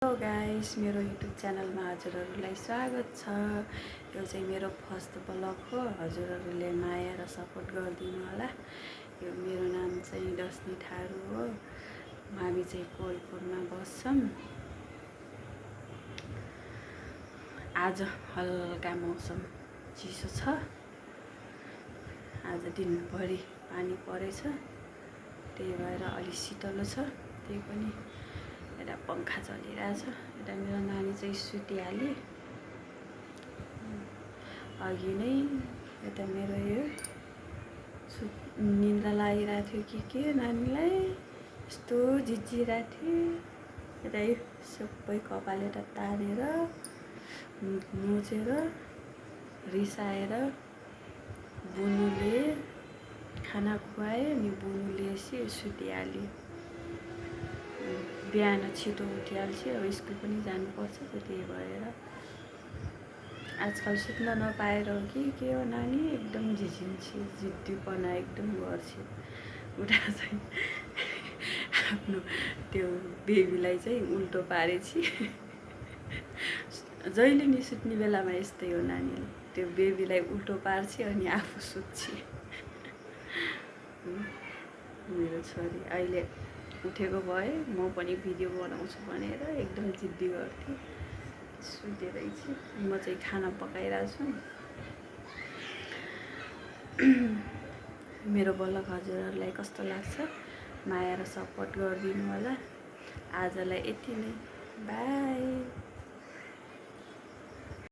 Hello guys, मेरो YouTube च्यानलमा हजुरहरूलाई स्वागत छ। यो चाहिँ मेरो फर्स्ट ब्लग हो। हजुरहरूले माया र सपोर्ट गरिदिनु होला। यो मेरो नाम चाहिँ डस्नी थारू हो। हामी चाहिँ कोलपुरमा बस्छौँ। आज हल्का मौसम चिसो छ। आज दिनभरि पानी परेछ, त्यही भएर अलि शीतलो छ। त्यही पनि यता पंखा चलिरहेछ। यता मेरो नानी चाहिँ सुतिहाल्यो अघि नै। यता मेरो यो निन्द्रा लागिरहेको थियो के नानीलाई यस्तो झिझिरहेको थियो। यता यो सबै कपाल यता तानेर मुछेर रिसाएर बुनुले खाना खुवायो अनि बुनुले सुतिहाल्यो। बिहान छिटो उठिहाल्छ, अब स्कुल पनि जानुपर्छ, त्यही भएर आजकल सुत्न नपाएर हो कि के हो नानी एकदम झिझिन्छ, जिद्दीपना एकदम गर्छ। उता चाहिँ आफ्नो त्यो बेबीलाई चाहिँ उल्टो पारेछ। जहिले नि सुत्ने बेलामा यस्तै हो नानीले, त्यो बेबीलाई उल्टो पार्छ अनि आफू सुत्छ। मेरो छोरी अहिले उठेको भए म पनि भिडियो बनाउँछु भनेर एकदम जिद्दी गर्थेँ। सुतेरै छु। म चाहिँ खाना पकाइरहेको छु। मेरो ब्लग हजुरहरूलाई कस्तो लाग्छ माया र सपोर्ट गरिदिनु होला। आजलाई यति नै, बाई।